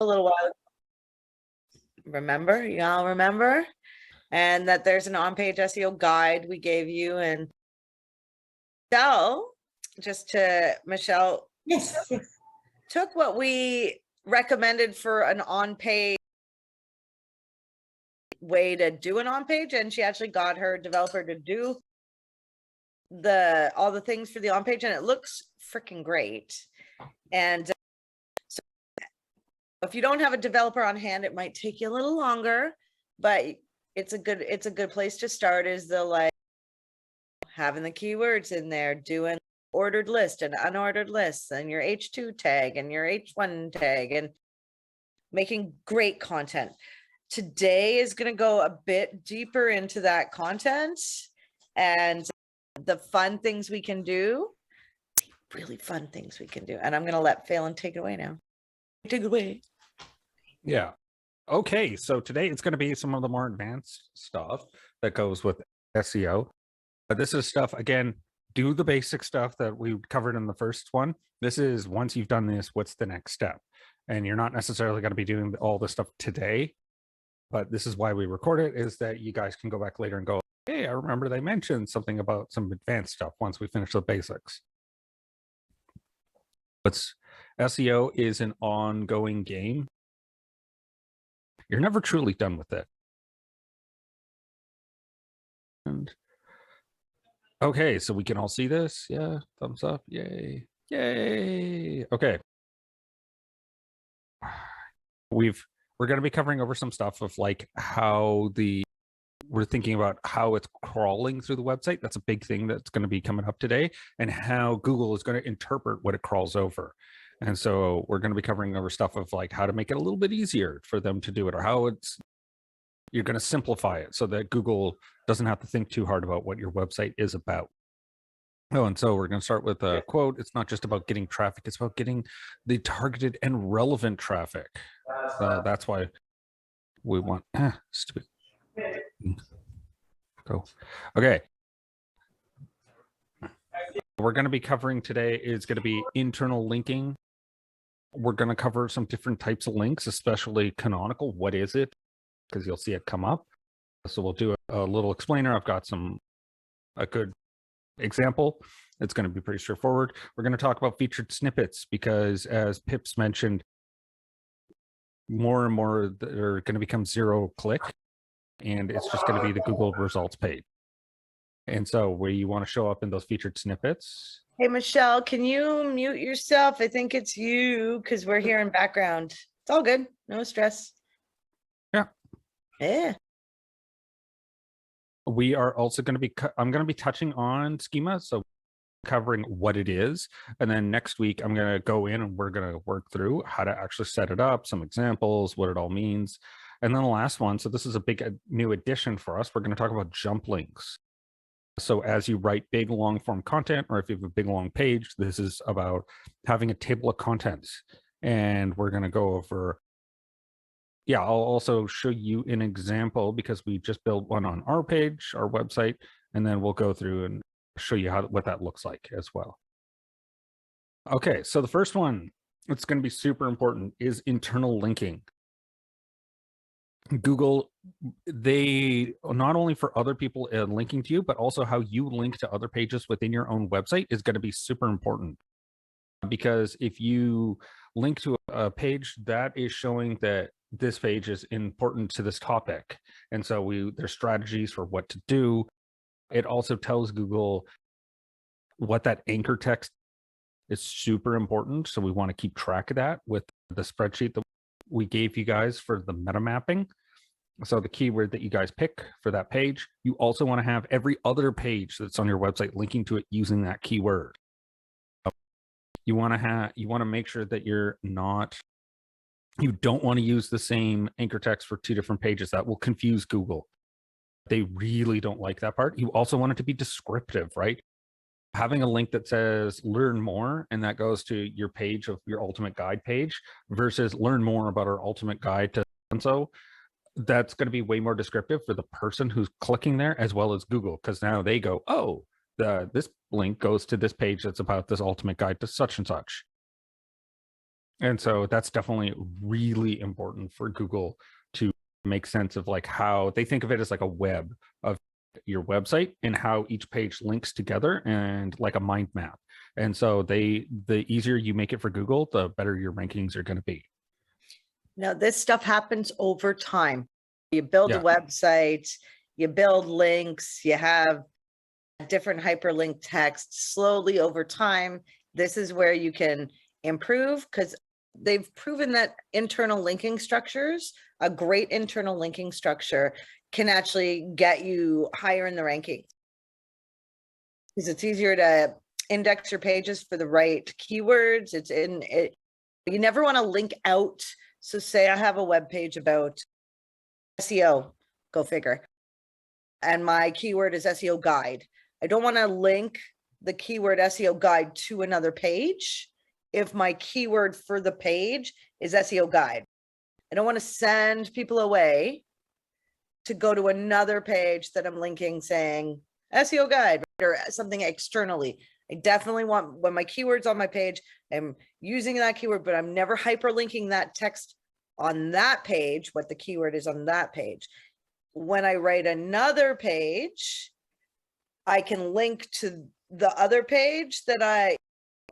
a little while. Remember? Y'all remember? And that there's an on-page SEO guide we gave you. And so Michelle Yes. took what we recommended for an on-page way to do an on-page, and she actually got her developer to do all the things for the on-page, and it looks freaking great. And so if you don't have a developer on hand, it might take you a little longer, but it's a good place to start, is the having the keywords in there, doing ordered list and unordered lists, and your H2 tag and your H1 tag, and making great content. Today is going to go a bit deeper into that content and the fun things we can do, really fun things we can do. And I'm going to let Phelan take it away now. Take it away. Yeah. Okay. So today it's going to be some of the more advanced stuff that goes with SEO. This is stuff, again, do the basic stuff that we covered in the first one. This is, once you've done this, what's the next step? And you're not necessarily going to be doing all this stuff today, but this is why we record it, is that you guys can go back later and go, hey, I remember they mentioned something about some advanced stuff once we finish the basics. But SEO is an ongoing game. You're never truly done with it. And okay, so we can all see this. Yeah, thumbs up. Yay. Yay. Okay. We're going to be covering over some stuff of how we're thinking about how it's crawling through the website. That's a big thing that's going to be coming up today, and how Google is going to interpret what it crawls over. And so we're going to be covering over stuff of how to make it a little bit easier for them to do it, or how you're going to simplify it so that Google doesn't have to think too hard about what your website is about. Oh, and so we're going to start with a quote. It's not just about getting traffic, it's about getting the targeted and relevant traffic. That's why we want stupid. Go. Okay. We're going to be covering today is going to be internal linking. We're going to cover some different types of links, especially canonical. What is it? Because you'll see it come up. So we'll do a little explainer. I've got a good example. It's going to be pretty straightforward. We're going to talk about featured snippets, because as Pips mentioned, more and more they're going to become zero click, and it's just going to be the Google results page. And so where you want to show up in those featured snippets. Hey, Michelle, can you mute yourself? I think it's you, because we're here in background. It's all good. No stress. Yeah. Yeah. We are also going to be, I'm going to be touching on schema. So covering what it is. And then next week, I'm going to go in and we're going to work through how to actually set it up, some examples, what it all means. And then the last one, so this is a big new addition for us. We're going to talk about jump links. So as you write big long form content, or if you have a big long page, this is about having a table of contents. And we're going to go over, I'll also show you an example, because we just built one on our page, our website, and then we'll go through and show you what that looks like as well. Okay, so the first one, it's going to be super important, is internal linking. Google, they not only for other people linking to you, but also how you link to other pages within your own website is going to be super important. Because if you link to a page, that is showing that this page is important to this topic. And so there's strategies for what to do. It also tells Google what that anchor text is super important. So we want to keep track of that with the spreadsheet that we gave you guys for the meta mapping. So the keyword that you guys pick for that page, you also want to have every other page that's on your website linking to it using that keyword. You want to make sure that you don't want to use the same anchor text for two different pages. That will confuse Google. They really don't like that part. You also want it to be descriptive, right? Having a link that says learn more, and that goes to your page of your ultimate guide page, versus learn more about our ultimate guide to so that's going to be way more descriptive for the person who's clicking there, as well as Google, because now they go, oh, this link goes to this page that's about this ultimate guide to such and such. And so that's definitely really important for Google to make sense of like how they think of it as like a web of your website and how each page links together and like a mind map. And so the easier you make it for Google, the better your rankings are going to be. Now, this stuff happens over time. You build a Yeah. website, you build links, you have different hyperlink text. Slowly over time, this is where you can improve, because they've proven that internal linking structures, a great internal linking structure, can actually get you higher in the ranking. Because it's easier to index your pages for the right keywords. It's in it. You never want to link out. So say I have a web page about SEO, go figure, and my keyword is SEO guide. I don't want to link the keyword SEO guide to another page if my keyword for the page is SEO guide. I don't want to send people away to go to another page that I'm linking saying SEO guide or something externally. I definitely want, when my keyword's on my page, I'm using that keyword, but I'm never hyperlinking that text on that page, what the keyword is on that page. When I write another page, I can link to the other page that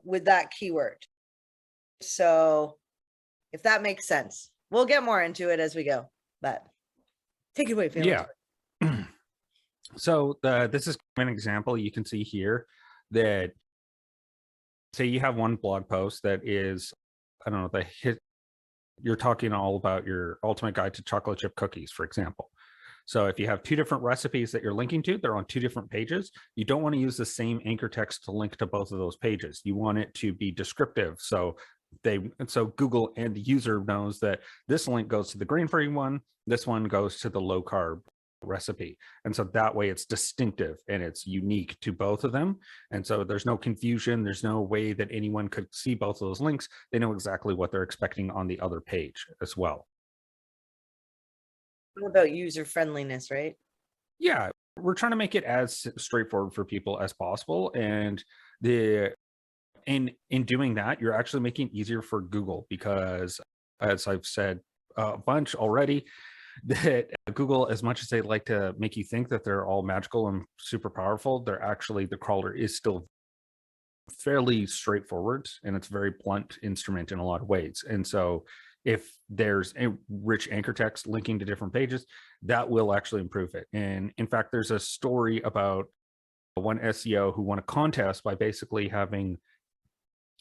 with that keyword. So if that makes sense, we'll get more into it as we go, but take it away, Felix. Yeah. So this is an example you can see here that say you have one blog post that is, I don't know, you're talking all about your ultimate guide to chocolate chip cookies, for example. So if you have two different recipes that you're linking to, they're on two different pages. You don't want to use the same anchor text to link to both of those pages. You want it to be descriptive. So Google and the user knows that this link goes to the grain-free one, this one goes to the low carb recipe. And so that way it's distinctive and it's unique to both of them. And so there's no confusion. There's no way that anyone could see both of those links. They know exactly what they're expecting on the other page as well. About user friendliness, right? Yeah, we're trying to make it as straightforward for people as possible. And in doing that, you're actually making it easier for Google because, as I've said a bunch already, that Google, as much as they like to make you think that they're all magical and super powerful, they're actually, the crawler is still fairly straightforward and it's a very blunt instrument in a lot of ways. And so if there's a rich anchor text linking to different pages, that will actually improve it. And in fact, there's a story about one SEO who won a contest by basically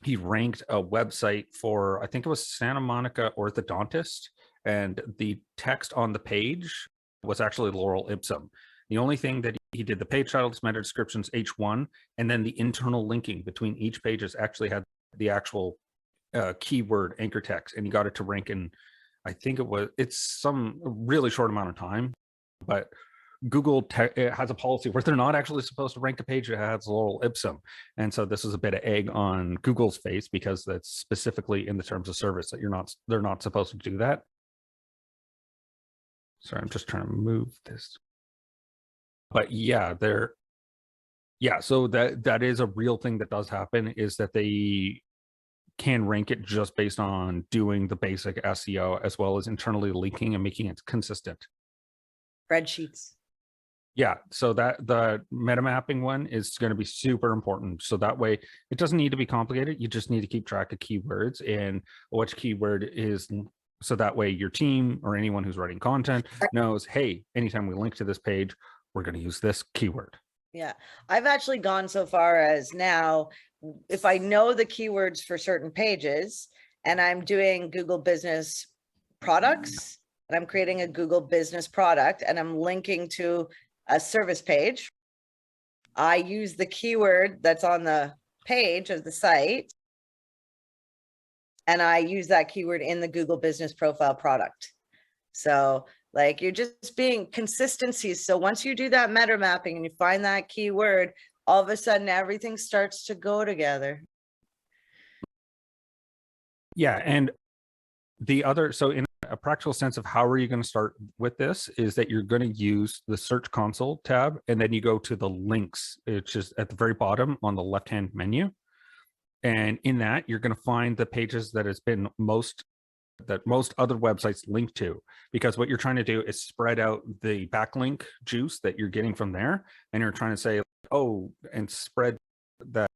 he ranked a website for, I think it was Santa Monica orthodontist, and the text on the page was actually Laurel Ipsum. The only thing that he did, the page titles, meta descriptions, H1, and then the internal linking between each pages actually had the actual keyword anchor text, and he got it to rank in, I think it's some really short amount of time, but Google has a policy where they're not actually supposed to rank a page that has Laurel Ipsum. And so this is a bit of egg on Google's face because that's specifically in the terms of service that they're not supposed to do that. Sorry, I'm just trying to move this. But yeah, so that is a real thing that does happen, is that they can rank it just based on doing the basic SEO as well as internally linking and making it consistent. Spreadsheets. Yeah, so that the meta mapping one is going to be super important. So that way it doesn't need to be complicated. You just need to keep track of keywords and which keyword is, so that way your team or anyone who's writing content knows, hey, anytime we link to this page, we're going to use this keyword. Yeah, I've actually gone so far as now, if I know the keywords for certain pages and I'm doing Google business products and I'm creating a Google business product and I'm linking to a service page, I use the keyword that's on the page of the site and I use that keyword in the Google business profile product. So like, you're just being consistencies. So once you do that meta mapping and you find that keyword, all of a sudden everything starts to go together. Yeah, and the other, so in a practical sense of how are you going to start with this, is that you're going to use the Search Console tab, and then you go to the links, which is at the very bottom on the left-hand menu. And in that, you're going to find the pages that most other websites link to, because what you're trying to do is spread out the backlink juice that you're getting from there. And you're trying to say, oh, and spread the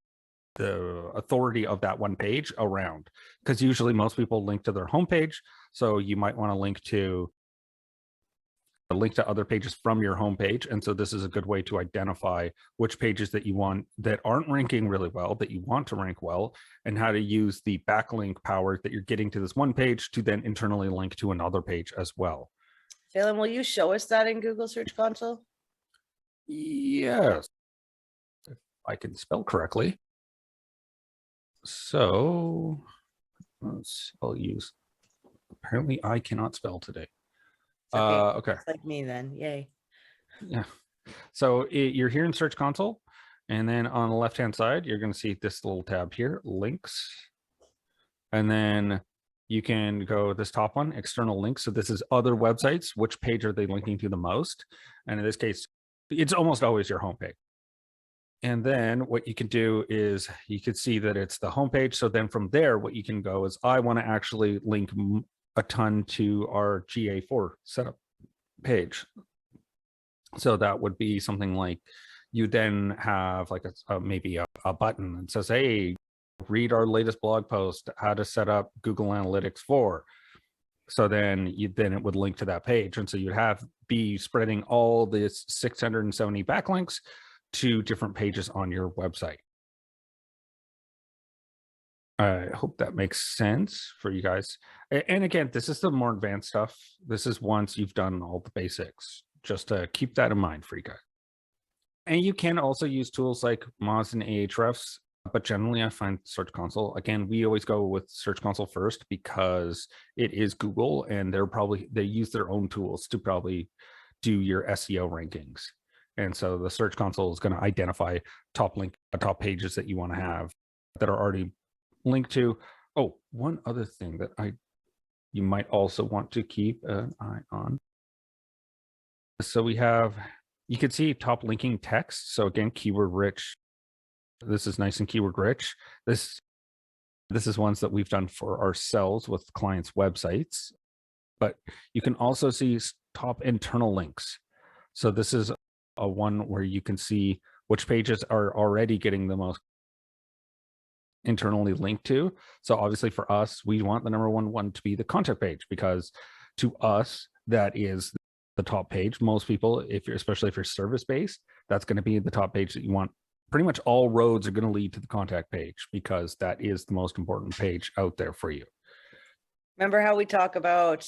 authority of that one page around, because usually most people link to their homepage. So you might want to link to other pages from your homepage. And so this is a good way to identify which pages that you want that aren't ranking really well, that you want to rank well, and how to use the backlink power that you're getting to this one page to then internally link to another page as well. Phelan, will you show us that in Google Search Console? Yes, if I can spell correctly. So I'll use, apparently I cannot spell today. Okay. Okay. It's like me then. Yay. Yeah. So you're here in Search Console, and then on the left-hand side, you're going to see this little tab here, links. And then you can go this top one, external links. So this is other websites. Which page are they linking to the most? And in this case, it's almost always your homepage. And then what you can do is you can see that it's the homepage. So then from there, what you can go is, I want to actually link a ton to our GA4 setup page. So that would be something like, you then have like maybe a button that says, hey, read our latest blog post, how to set up Google Analytics 4. So then it would link to that page. And so you'd be spreading all this 670 backlinks to different pages on your website. I hope that makes sense for you guys. And again, this is the more advanced stuff. This is once you've done all the basics, just to keep that in mind for you guys. And you can also use tools like Moz and Ahrefs, but generally I find Search Console, again, we always go with Search Console first because it is Google, and they use their own tools to probably do your SEO rankings. And so the Search Console is going to identify top pages that you want to have that are already linked to. Oh, one other thing that you might also want to keep an eye on. So you can see top linking text. So again, keyword rich. This is nice and keyword rich. This is ones that we've done for ourselves with clients' websites, but you can also see top internal links. So this is a one where you can see which pages are already getting the most internally linked to. So obviously for us, we want the number one to be the contact page, because to us, that is the top page. Most people, especially if you're service based, that's going to be the top page that you want. Pretty much all roads are going to lead to the contact page, because that is the most important page out there for you. Remember how we talk about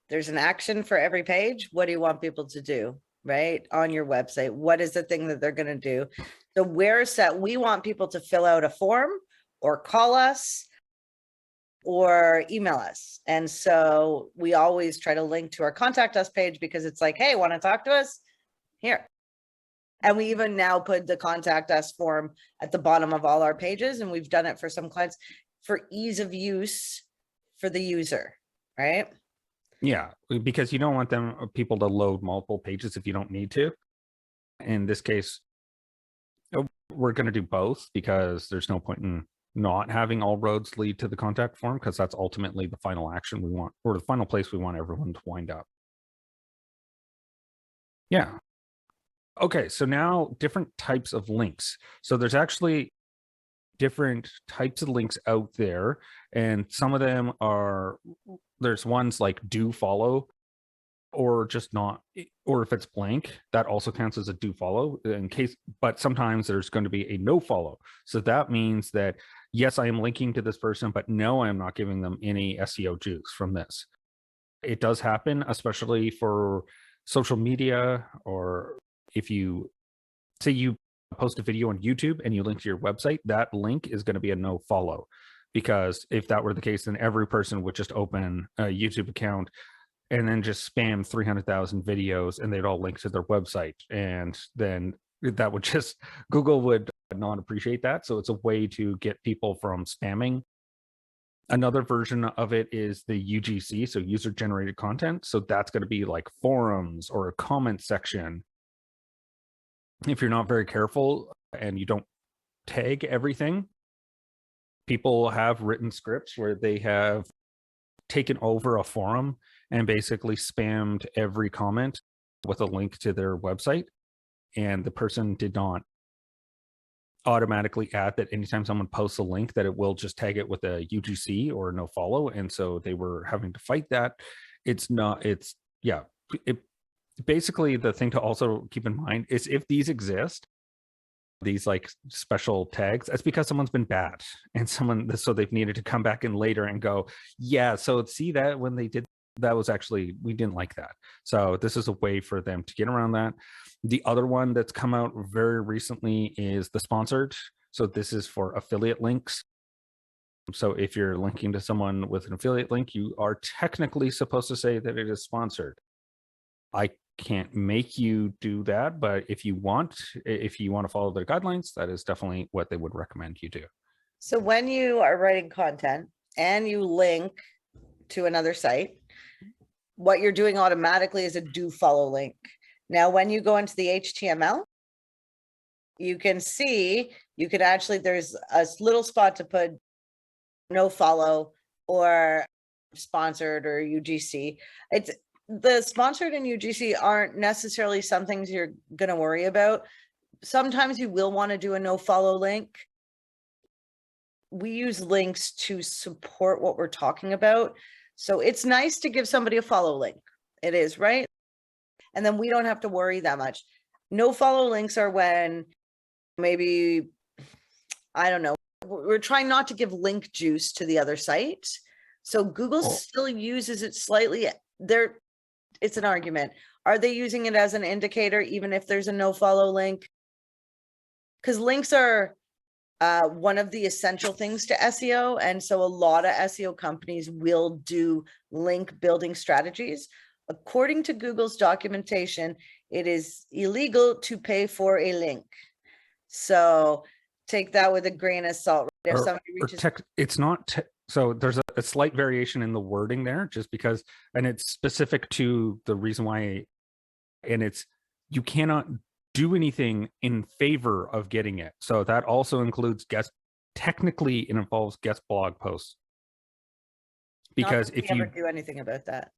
there's an action for every page? What do you want people to do, right? On your website, what is the thing that they're going to do? So we want people to fill out a form or call us or email us. And so we always try to link to our contact us page, because it's like, hey, want to talk to us? Here. And we even now put the contact us form at the bottom of all our pages. And we've done it for some clients for ease of use for the user, right? Yeah, because you don't want people to load multiple pages if you don't need to. In this case, we're going to do both, because there's no point in not having all roads lead to the contact form, because that's ultimately the final action we want, or the final place we want everyone to wind up. Yeah. Okay, so now different types of links. So there's actually different types of links out there, and some of them there's ones like do follow, or just not, or if it's blank, that also counts as a do follow in case, but sometimes there's going to be a no follow. So that means that, yes, I am linking to this person, but no, I am not giving them any SEO juice from this. It does happen, especially for social media, or if you say you post a video on YouTube and you link to your website, that link is going to be a no follow, because if that were the case, then every person would just open a YouTube account and then just spam 300,000 videos, and they'd all link to their website. And then that would Google would not appreciate that. So it's a way to get people from spamming. Another version of it is the UGC, so user generated content. So that's going to be like forums or a comment section. If you're not very careful and you don't tag everything, People have written scripts where they have taken over a forum and basically spammed every comment with a link to their website, and the person did not automatically add that anytime someone posts a link that it will just tag it with a UGC or no follow, and so they were having to fight that. It's basically the thing to also keep in mind is if these exist, these like special tags, that's because someone's been bad and so they've needed to come back in later and go, yeah, so see that when they did that was actually, we didn't like that. So this is a way for them to get around that. The other one that's come out very recently is the sponsored. So this is for affiliate links. So if you're linking to someone with an affiliate link, you are technically supposed to say that it is sponsored. I can't make you do that, but if you want to follow their guidelines, that is definitely what they would recommend you do. So when you are writing content and you link to another site, what you're doing automatically is a do follow link. Now, when you go into the HTML, you can see, you could actually, there's a little spot to put no follow or sponsored or UGC. It's the sponsored and UGC aren't necessarily some things you're going to worry about. Sometimes you will want to do a no follow link. We use links to support what we're talking about. So it's nice to give somebody a follow link. It is, right? And then we don't have to worry that much. No follow links are when maybe, I don't know, we're trying not to give link juice to the other site. So Google still uses it slightly. It's an argument. Are they using it as an indicator, even if there's a no follow link? Because links are one of the essential things to SEO. And so a lot of SEO companies will do link building strategies. According to Google's documentation, it is illegal to pay for a link. So take that with a grain of salt. If somebody reaches, it's not. So there's a slight variation in the wording there, just because, and it's specific to the reason why, and it's, you cannot do anything in favor of getting it. So that also includes technically it involves guest blog posts. Because if you ever do anything about that,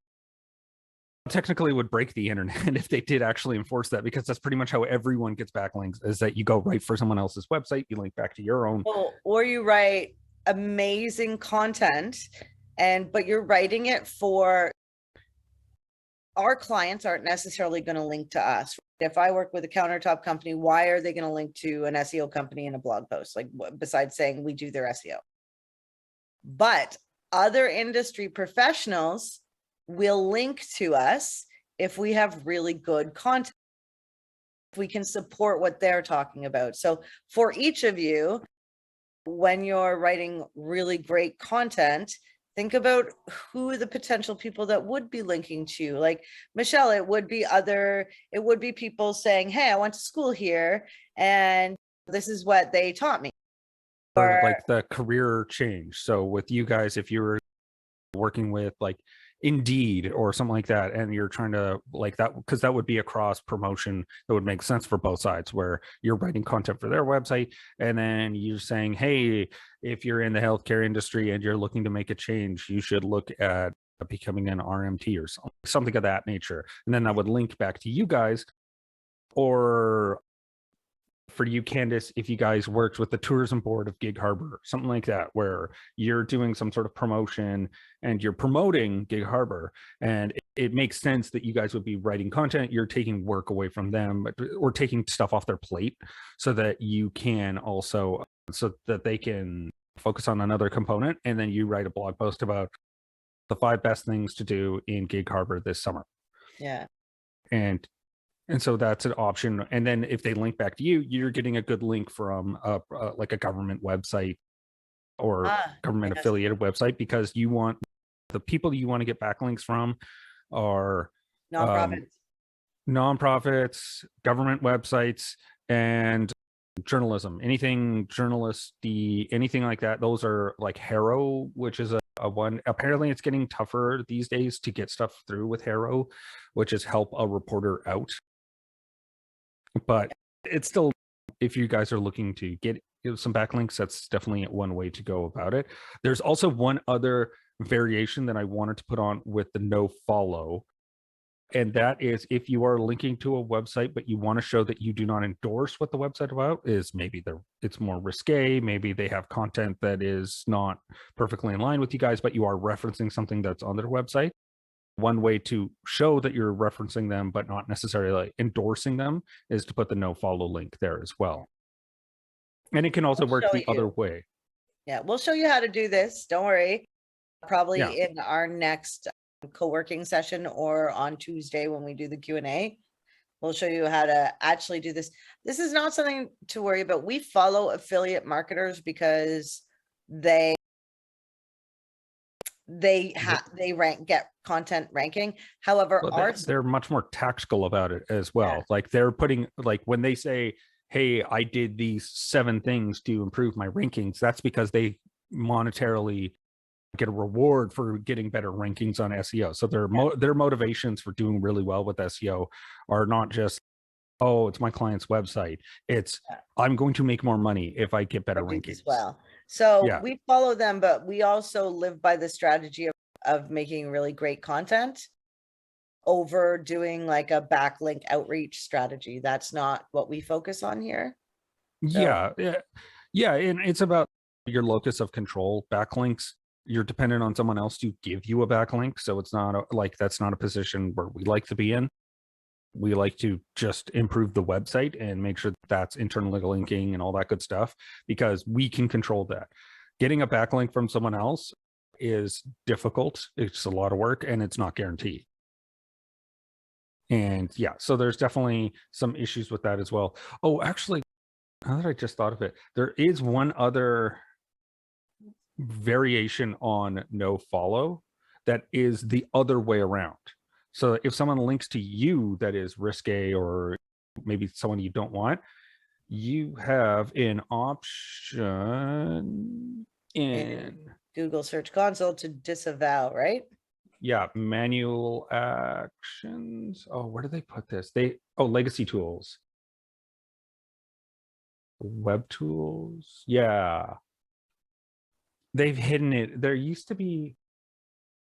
technically would break the internet if they did actually enforce that, because that's pretty much how everyone gets backlinks, is that you go right for someone else's website, you link back to your own. Or you write amazing content, but you're writing it for our clients aren't necessarily going to link to us. If I work with a countertop company, why are they going to link to an SEO company in a blog post? Like, besides saying we do their SEO. But other industry professionals will link to us if we have really good content, if we can support what they're talking about. So for each of you, when you're writing really great content, think about who the potential people that would be linking to you. Like Michelle, it would be people saying, hey, I went to school here and this is what they taught me. Or like the career change. So with you guys, if you were working with like Indeed or something like that, and you're trying to like that, because that would be a cross promotion that would make sense for both sides, where you're writing content for their website and then you're saying, hey, if you're in the healthcare industry and you're looking to make a change, you should look at becoming an RMT or something of that nature. And then that would link back to you guys. Or for you, Candice, if you guys worked with the tourism board of Gig Harbor, something like that, where you're doing some sort of promotion and you're promoting Gig Harbor, and it makes sense that you guys would be writing content, you're taking work away from them or taking stuff off their plate so that you can also, so that they can focus on another component. And then you write a blog post about the 5 best things to do in Gig Harbor this summer. Yeah. And so that's an option. And then if they link back to you, you're getting a good link from like a government website or government affiliated website, because you want the people you want to get backlinks from are nonprofits, government websites, and journalism, anything journalisty, anything like that. Those are like Harrow, which is a one. Apparently it's getting tougher these days to get stuff through with Harrow, which is help a reporter out. But it's still if you guys are looking to get some backlinks, that's definitely one way to go about it. There's also one other variation that I wanted to put on with the no follow. And that is if you are linking to a website, but you want to show that you do not endorse what the website about is, maybe it's more risque. Maybe they have content that is not perfectly in line with you guys, but you are referencing something that's on their website. One way to show that you're referencing them, but not necessarily endorsing them, is to put the no follow link there as well. And it can also work the other way. Yeah, we'll show you how to do this. Don't worry. Probably Yeah. in our next co-working session or on Tuesday when we do the Q&A. We'll show you how to actually do this. This is not something to worry about. We follow affiliate marketers because they get content ranking. However, Well, they're much more tactical about it as well. Yeah. Like they're putting, like when they say, hey, I did these 7 things to improve my rankings, that's because they monetarily get a reward for getting better rankings on SEO. So their motivations for doing really well with SEO are not just, oh, it's my client's website. It's I'm going to make more money if I get better rankings. As well. So we follow them, but we also live by the strategy of making really great content over doing like a backlink outreach strategy. That's not what we focus on here. Yeah. And it's about your locus of control. Backlinks, you're dependent on someone else to give you a backlink. So it's not that's not a position where we like to be in. We like to just improve the website and make sure that's internally linking and all that good stuff, because we can control that. Getting a backlink from someone else is difficult. It's a lot of work and it's not guaranteed. And yeah, so there's definitely some issues with that as well. Oh, actually, now that I just thought of it, there is one other variation on no follow that is the other way around. So if someone links to you that is risque, or maybe someone you don't want, you have an option in Google Search Console to disavow, right? Yeah, manual actions. Oh, where do they put this? Legacy tools. Web tools. Yeah. They've hidden it. There used to be,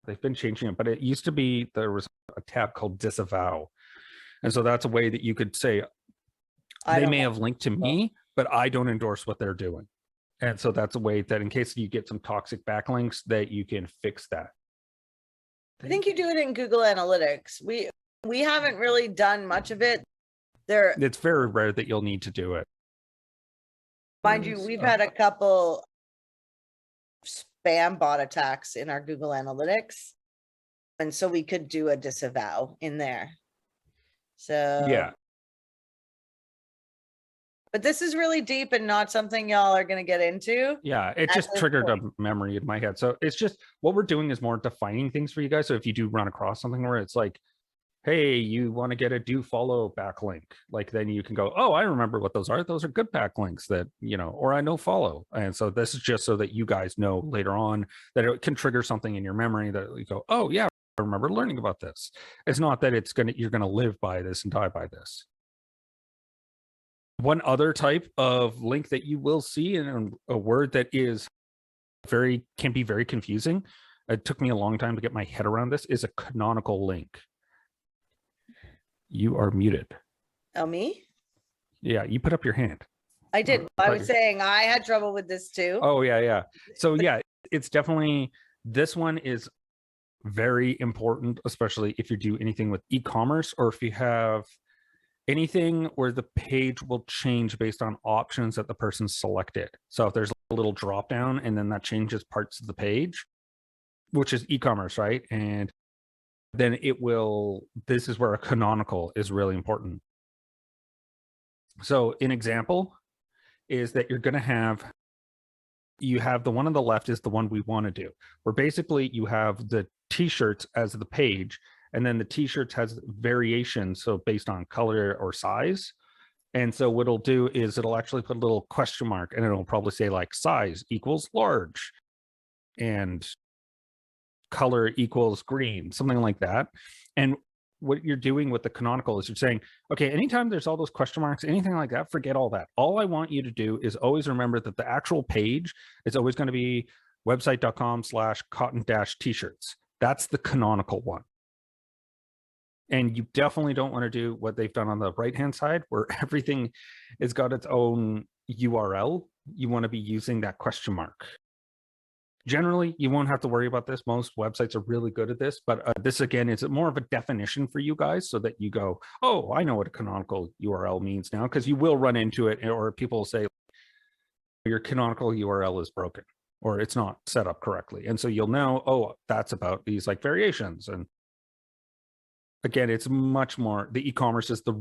they've been changing it, but it used to be there was a tab called disavow. And so that's a way that you could say, they may have linked to me, but I don't endorse what they're doing. And so that's a way that in case you get some toxic backlinks, that you can fix that. I think you do it in Google Analytics. We haven't really done much of it. It's very rare that you'll need to do it. Mind you, we've had a couple spam bot attacks in our Google Analytics. And so we could do a disavow in there. So yeah. But this is really deep and not something y'all are going to get into. Yeah, it just triggered a memory in my head. So it's just what we're doing is more defining things for you guys. So if you do run across something where it's like, hey, you want to get a do follow backlink, like then you can go, oh, I remember what those are. Those are good backlinks that, or I know follow. And so this is just so that you guys know later on that it can trigger something in your memory that you go, oh yeah, I remember learning about this. It's not that you're going to live by this and die by this. One other type of link that you will see in a word that can be very confusing. It took me a long time to get my head around this, is a canonical link. You are muted. Oh, me? Yeah, you put up your hand. I did. I was saying I had trouble with this too. Oh, yeah. So yeah, it's definitely, this one is very important, especially if you do anything with e-commerce, or if you have anything where the page will change based on options that the person selected. So if there's a little drop down and then that changes parts of the page, which is e-commerce, right? And then this is where a canonical is really important. So an example is that you're going to you have the one on the left is the one we want to do, where basically you have the t-shirts as the page, and then the t-shirts has variations, so based on color or size. And so what it'll do is it'll actually put a little question mark, and it'll probably say like size equals large and color equals green, something like that. And what you're doing with the canonical is you're saying, okay, anytime there's all those question marks, anything like that, forget all that. All I want you to do is always remember that the actual page is always going to be website.com/cotton-t-shirts. That's the canonical one. And you definitely don't want to do what they've done on the right-hand side where everything has got its own URL. You want to be using that question mark. Generally, you won't have to worry about this. Most websites are really good at this, but this again is more of a definition for you guys so that you go, oh, I know what a canonical URL means now, because you will run into it, or people will say your canonical URL is broken or it's not set up correctly. And so you'll know, oh, that's about these like variations. And again, it's much more, the e-commerce is the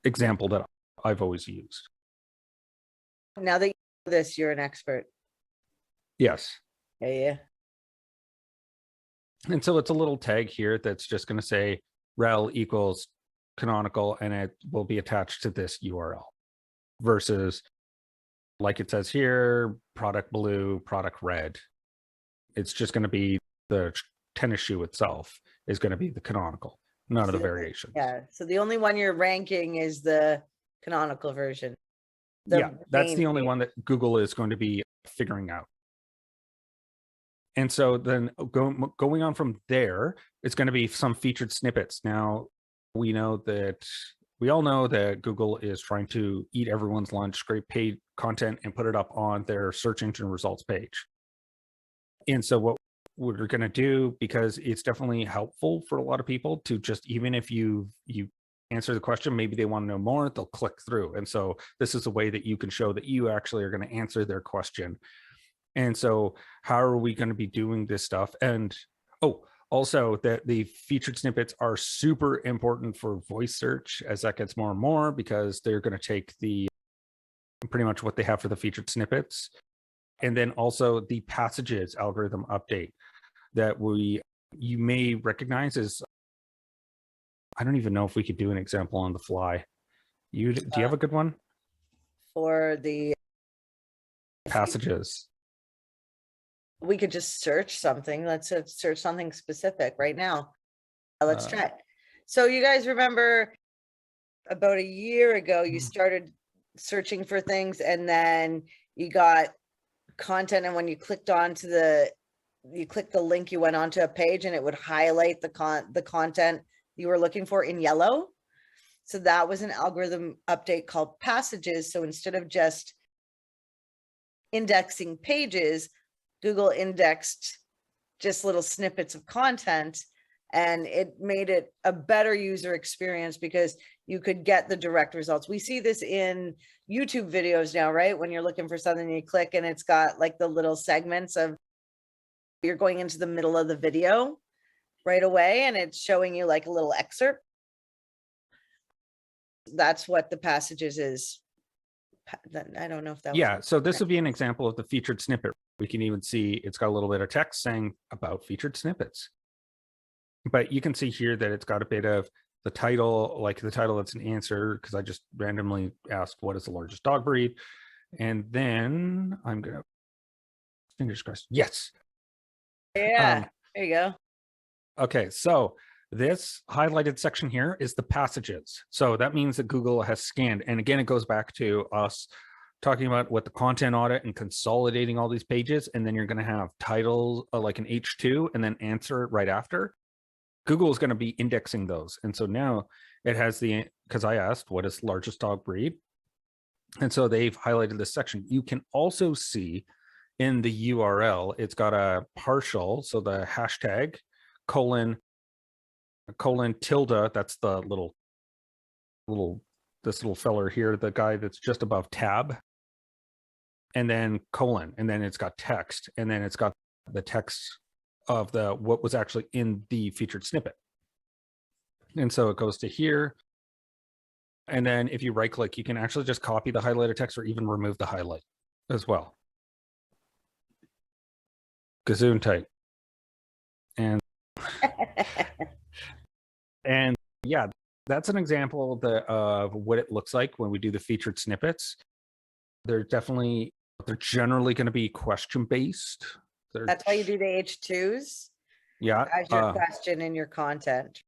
example that I've always used. Now that you know this, you're an expert. Yes. Yeah. And so it's a little tag here that's just going to say rel equals canonical, and it will be attached to this URL versus like it says here, product blue, product red. It's just going to be the tennis shoe itself is going to be the canonical, none of the variations. Yeah. So the only one you're ranking is the canonical version. That's the only one that Google is going to be figuring out. And so then going on from there, it's going to be some featured snippets. Now, we all know that Google is trying to eat everyone's lunch, scrape paid content and put it up on their search engine results page. And so what we're going to do, because it's definitely helpful for a lot of people to just, even if you answer the question, maybe they want to know more, they'll click through. And so this is a way that you can show that you actually are going to answer their question. And so how are we going to be doing this stuff? And also that the featured snippets are super important for voice search as that gets more and more, because they're going to take pretty much what they have for the featured snippets. And then also the passages algorithm update that you may recognize as, I don't even know if we could do an example on the fly. Do you have a good one? For the passages. We could just search something. Let's search something specific right now. Let's try it. So you guys remember about a year ago, you started searching for things and then you got content. And when you clicked onto you clicked the link, you went onto a page and it would highlight the content you were looking for in yellow. So that was an algorithm update called passages. So instead of just indexing pages, Google indexed just little snippets of content, and it made it a better user experience because you could get the direct results. We see this in YouTube videos now, right? When you're looking for something, you click and it's got like the little segments of, you're going into the middle of the video right away and it's showing you like a little excerpt. That's what the passages is. I don't know if that was so this would be an example of the featured snippet. We can even see it's got a little bit of text saying about featured snippets. But you can see here that it's got a bit of the title, like the title that's an answer, because I just randomly asked what is the largest dog breed. And then I'm going to, fingers crossed. Yes. Yeah, there you go. Okay, so this highlighted section here is the passages. So that means that Google has scanned. And again, it goes back to us talking about what the content audit and consolidating all these pages. And then you're going to have titles like an H2 and then answer right after. Google is going to be indexing those. And so now it has because I asked what is largest dog breed. And so they've highlighted this section. You can also see in the URL, it's got a partial. So the hashtag colon tilde, that's the this little feller here, the guy that's just above tab, and then colon, and then it's got text, and then it's got the text of what was actually in the featured snippet. And so it goes to here. And then if you right click, you can actually just copy the highlighted text or even remove the highlight as well. Gazoon type. And yeah, that's an example of what it looks like when we do the featured snippets. They're generally going to be question based. That's why you do the H2s. Yeah. as your question in your content.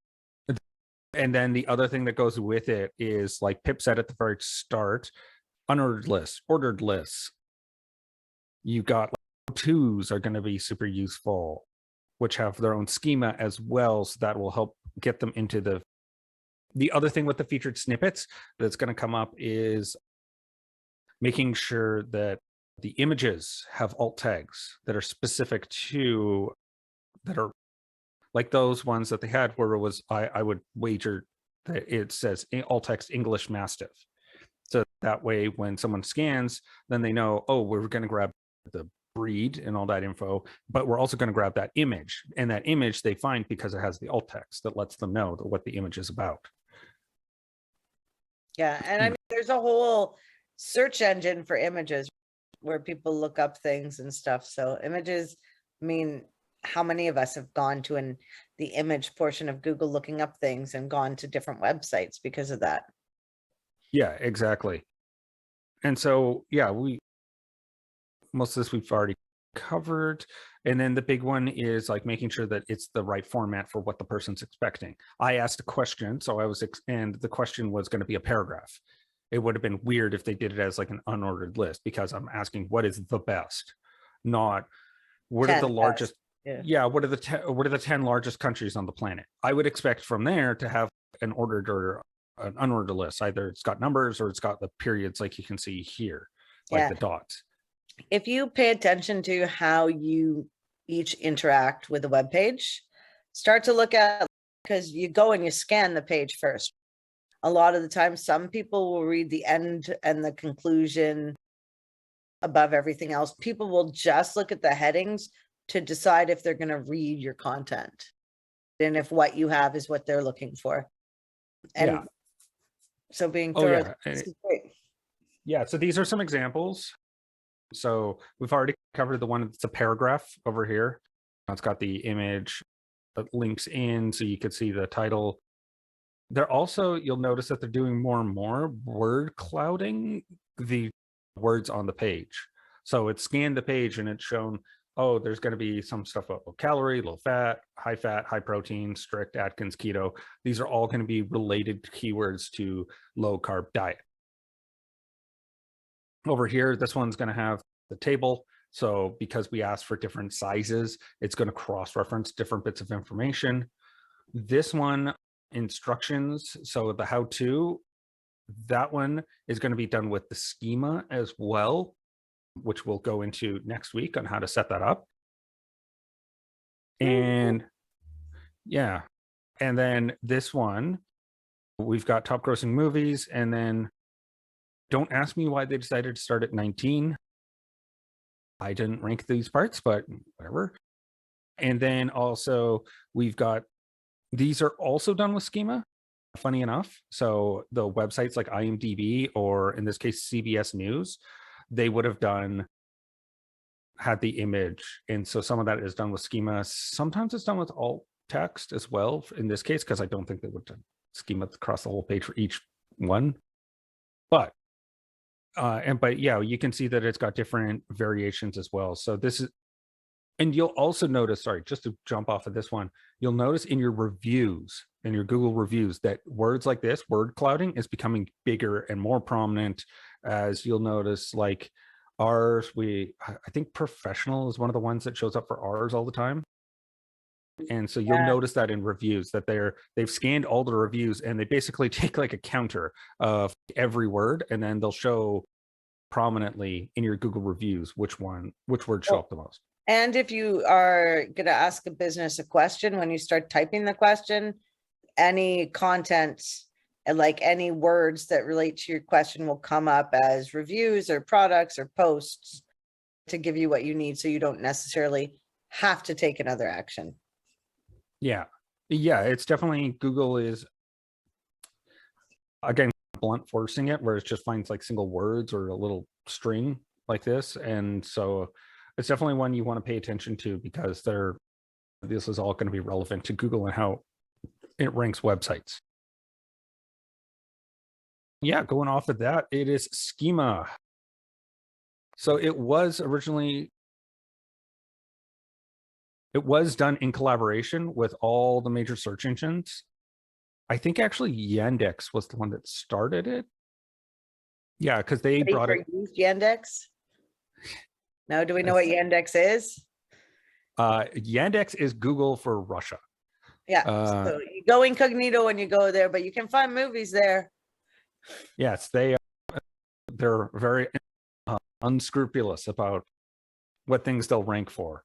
And then the other thing that goes with it is, like Pip said at the very start, unordered lists, ordered lists. You got like, twos are going to be super useful, which have their own schema as well. So that will help get them into the other thing with the featured snippets that's going to come up is making sure that the images have alt tags that are specific to, that are like those ones that they had where it was, I would wager that it says alt text English Mastiff. So that way, when someone scans, then they know, oh, we're going to grab the breed and all that info, but we're also going to grab that image. And that image they find because it has the alt text that lets them know what the image is about. Yeah. And I mean, there's a whole search engine for images where people look up things and stuff. So images, I mean, how many of us have gone to the image portion of Google looking up things and gone to different websites because of that? Yeah, exactly. And so, yeah, most of this we've already covered. And then the big one is like making sure that it's the right format for what the person's expecting. I asked a question, so and the question was going to be a paragraph. It would have been weird if they did it as like an unordered list, because I'm asking what is the best, not what are the largest. Yeah, what are the 10 largest countries on the planet? I would expect from there to have an ordered or an unordered list. Either it's got numbers or it's got the periods, like you can see here, like the dots. If you pay attention to how you each interact with the web page, start to look at, because you go and you scan the page first. A lot of the time, some people will read the end and the conclusion above everything else. People will just look at the headings to decide if they're going to read your content and if what you have is what they're looking for. And so being thorough. Yeah, so these are some examples. So we've already covered the one that's a paragraph over here. It's got the image that links in so you could see the title. They're also, you'll notice that they're doing more and more word clouding the words on the page. So it's scanned the page and it's shown, oh, there's going to be some stuff about low calorie, low fat, high protein, strict, Atkins, keto. These are all going to be related keywords to low carb diet. Over here, this one's going to have the table. So because we asked for different sizes, it's going to cross-reference different bits of information. This one, instructions. So the how-to, that one is going to be done with the schema as well, which we'll go into next week on how to set that up. And yeah, and then this one, we've got top grossing movies, and then don't ask me why they decided to start at 19. I didn't rank these parts, but whatever. And then also we've got, these are also done with schema, funny enough. So the websites like IMDb, or in this case, CBS News, they would have had the image. And so some of that is done with schema. Sometimes it's done with alt text as well in this case, because I don't think they would schema across the whole page for each one. But but yeah, you can see that it's got different variations as well. So this is, and you'll also notice, sorry, just to jump off of this one, you'll notice in your reviews, in your Google reviews, that words like this, word clouding, is becoming bigger and more prominent. As you'll notice, like ours, I think professional is one of the ones that shows up for ours all the time. And so you'll notice that in reviews that they've scanned all the reviews and they basically take like a counter of every word, and then they'll show prominently in your Google reviews which words show up the most. And if you are going to ask a business a question, when you start typing the question, any content, like any words that relate to your question, will come up as reviews or products or posts to give you what you need, so you don't necessarily have to take another action. Yeah, it's definitely, Google is, again, blunt forcing it, where it just finds like single words or a little string like this. And so it's definitely one you want to pay attention to, because this is all going to be relevant to Google and how it ranks websites. Yeah, going off of that, it is schema. So it was originally It was done in collaboration with all the major search engines. I think actually Yandex was the one that started it. Yeah, because they brought it. Used Yandex? Now, do we know what Yandex is? Yandex is Google for Russia. Yeah, so you go incognito when you go there, but you can find movies there. Yes, they're very unscrupulous about what things they'll rank for.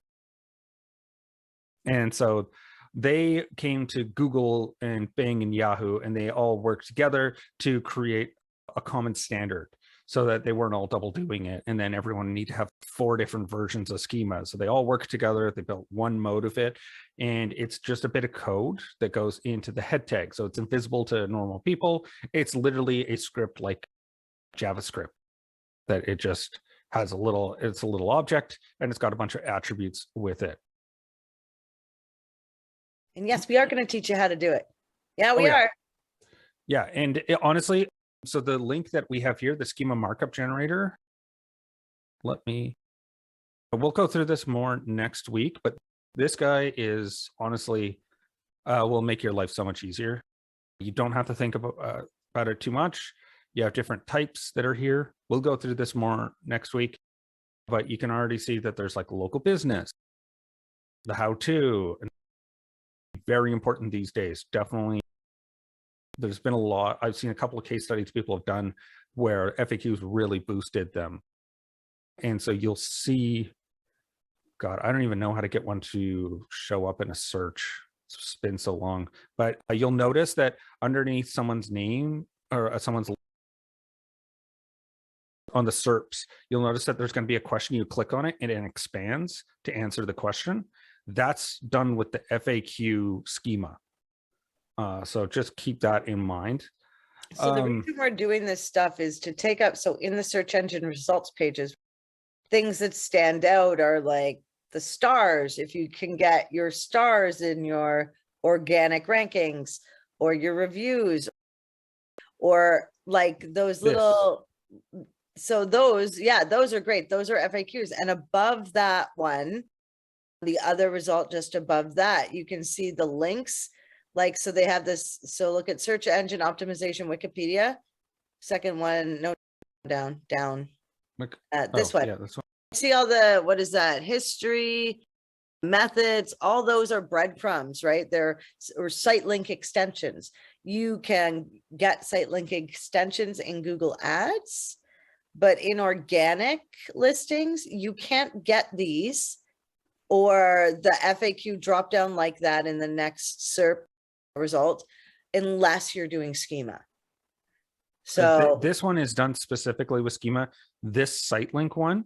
And so they came to Google and Bing and Yahoo, and they all worked together to create a common standard so that they weren't all double doing it. And then everyone need to have 4 different versions of schema. So they all worked together. They built one mode of it. And it's just a bit of code that goes into the head tag. So it's invisible to normal people. It's literally a script like JavaScript that it just has it's a little object, and it's got a bunch of attributes with it. And yes, we are going to teach you how to do it. Yeah, we are. Yeah, and honestly, so the link that we have here, the schema markup generator, we'll go through this more next week, but this guy is honestly, will make your life so much easier. You don't have to think about it too much. You have different types that are here. We'll go through this more next week, but you can already see that there's like local business, the how-to, and very important these days. Definitely, there's been a lot. I've seen a couple of case studies people have done where FAQs really boosted them. And so you'll see, God, I don't even know how to get one to show up in a search. It's been so long, but you'll notice that underneath someone's name or someone's on the SERPs, you'll notice that there's going to be a question. You click on it and it expands to answer the question. That's done with the FAQ schema. So just keep that in mind. So the reason we're doing this stuff is to take up, so in the search engine results pages, things that stand out are like the stars. If you can get your stars in your organic rankings or your reviews, or like those little, so those, yeah, those are great. Those are FAQs. And above that one, the other result just above that, you can see the links. Like, so they have this, so look at search engine optimization, Wikipedia. Second one, no, down. This one. Yeah, this one. See all the, what is that? History, methods, all those are breadcrumbs, right? They're, or site link extensions. You can get site link extensions in Google Ads, but in organic listings, you can't get these or the FAQ drop down like that in the next SERP result unless you're doing schema. So this one is done specifically with schema. This site link one,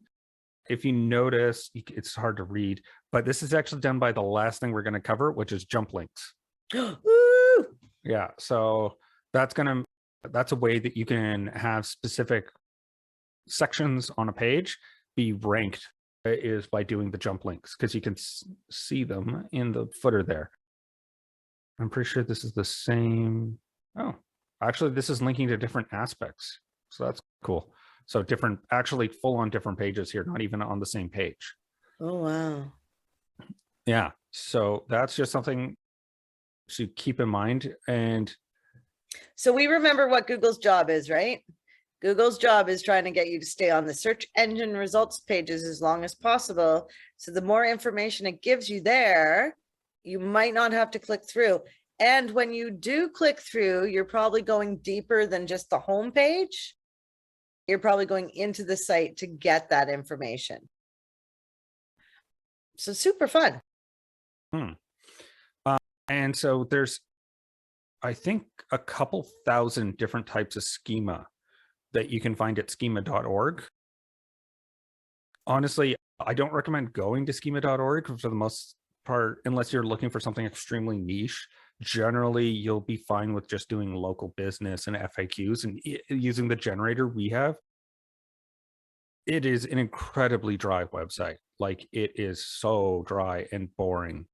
if you notice, it's hard to read, but this is actually done by the last thing we're going to cover, which is jump links. Woo! Yeah, so that's a way that you can have specific sections on a page be ranked, is by doing the jump links, because you can see them in the footer there. I'm pretty sure this is the same. Oh, actually, this is linking to different aspects. So that's cool. So different, actually full on different pages here, not even on the same page. Oh, wow. Yeah. So that's just something to keep in mind. And so we remember what Google's job is, right? Google's job is trying to get you to stay on the search engine results pages as long as possible. So the more information it gives you there, you might not have to click through. And when you do click through, you're probably going deeper than just the home page. You're probably going into the site to get that information. So super fun. And so there's, I think, a couple thousand different types of schema that you can find at schema.org. Honestly, I don't recommend going to schema.org for the most part, unless you're looking for something extremely niche. Generally, you'll be fine with just doing local business and FAQs and using the generator we have. It is an incredibly dry website. Like, it is so dry and boring.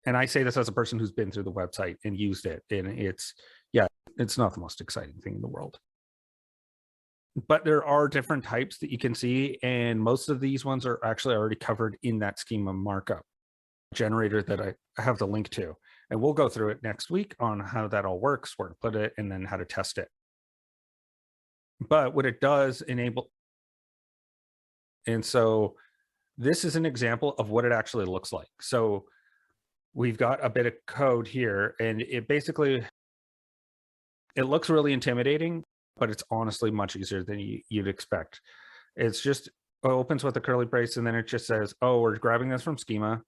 And I say this as a person who's been through the website and used it. And it's not the most exciting thing in the world. but there are different types that you can see, and most of these ones are actually already covered in that schema markup generator that I have the link to. And we'll go through it next week on how that all works, where to put it, and then how to test it. But what it does enable, and so this is an example of what it actually looks like. So we've got a bit of code here, and it basically, it looks really intimidating, but it's honestly much easier than you'd expect. It's just, it opens with a curly brace, and then it just says, oh, we're grabbing this from schema.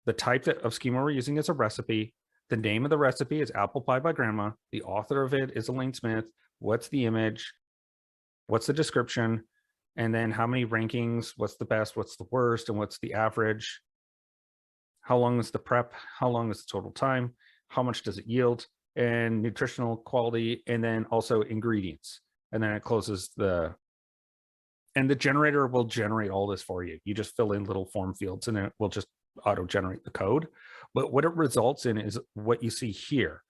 The type of schema we're using is a recipe. The name of the recipe is Apple Pie by Grandma. The author of it is Elaine Smith. What's the image? What's the description? And then how many rankings? What's the best? What's the worst? And what's the average? How long is the prep? How long is the total time? How much does it yield? And nutritional quality, and then also ingredients. And then it closes and the generator will generate all this for you. You just fill in little form fields and it will just auto generate the code. But what it results in is what you see here,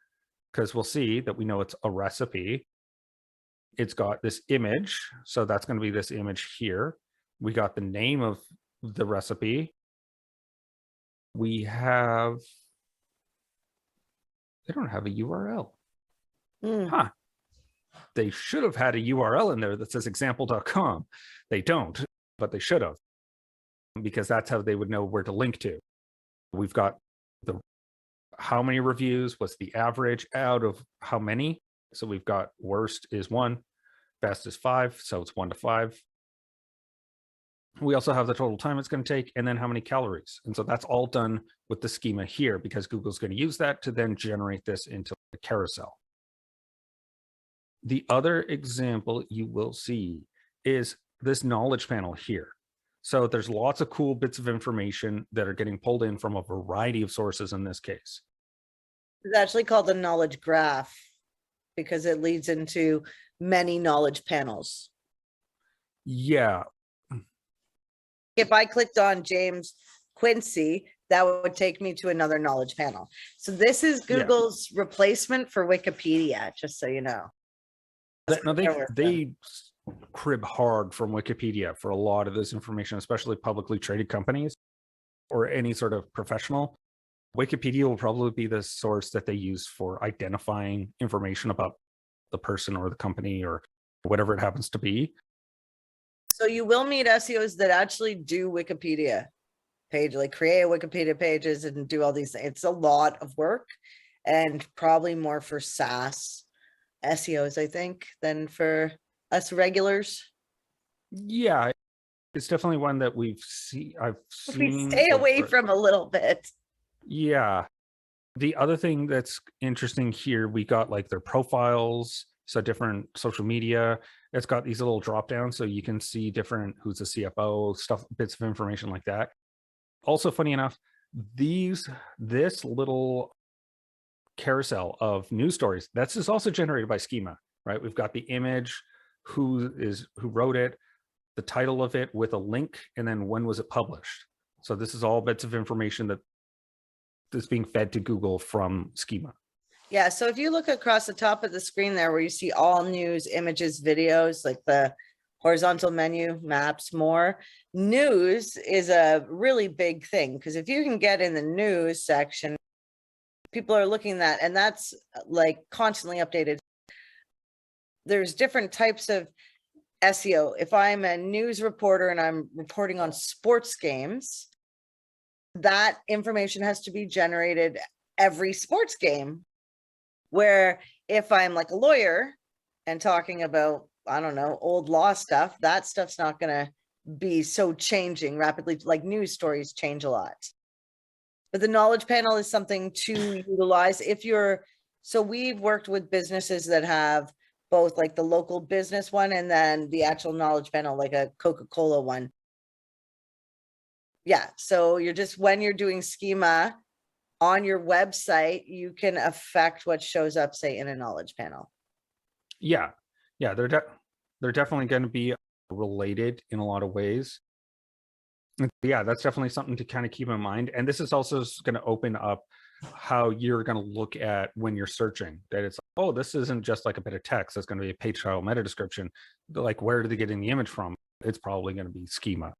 because we'll see that we know it's a recipe. It's got this image. So that's going to be this image here. We got the name of the recipe. We have, they don't have a URL. Huh. They should have had a URL in there that says example.com. They don't, but they should have, because that's how they would know where to link to. We've got the how many reviews, what's the average out of how many. So we've got worst is 1, best is 5, so it's 1 to 5. We also have the total time it's going to take, and then how many calories. And so that's all done with the schema here, because Google's going to use that to then generate this into a carousel. The other example you will see is this knowledge panel here. So there's lots of cool bits of information that are getting pulled in from a variety of sources in this case. It's actually called the knowledge graph because it leads into many knowledge panels. Yeah. If I clicked on James Quincy, that would take me to another knowledge panel. So this is Google's replacement for Wikipedia, just so you know. No, they crib hard from Wikipedia for a lot of this information, especially publicly traded companies or any sort of professional. Wikipedia will probably be the source that they use for identifying information about the person or the company or whatever it happens to be. So you will meet SEOs that actually do Wikipedia page, like create Wikipedia pages and do all these things. It's a lot of work, and probably more for SaaS SEOs, I think, than for us regulars. Yeah, it's definitely one that I've seen. We stay away from a little bit. Yeah. The other thing that's interesting here, we got like their profiles, so different social media. It's got these little drop downs so you can see different, who's the CFO, stuff, bits of information like that. Also, funny enough, this little carousel of news stories, that's just also generated by schema, right? We've got the image, who wrote it, the title of it with a link, and then when was it published. So this is all bits of information that's being fed to Google from schema. Yeah, so if you look across the top of the screen there where you see all news, images, videos, like the horizontal menu, maps, more, news is a really big thing, because if you can get in the news section, people are looking at that, and that's like constantly updated. There's different types of SEO. If I'm a news reporter and I'm reporting on sports games, that information has to be generated every sports game. Where if I'm like a lawyer and talking about, I don't know, old law stuff, that stuff's not going to be so changing rapidly. Like news stories change a lot. But the knowledge panel is something to utilize if you're, so we've worked with businesses that have both like the local business one and then the actual knowledge panel, like a Coca-Cola one. Yeah, so you're just, when you're doing schema on your website, you can affect what shows up, say, in a knowledge panel. Yeah, they're definitely going to be related in a lot of ways. Yeah, that's definitely something to kind of keep in mind. And this is also going to open up how you're going to look at when you're searching, that it's, oh, this isn't just like a bit of text. That's going to be a page title meta description. Like, where are they getting the image from? It's probably going to be schema,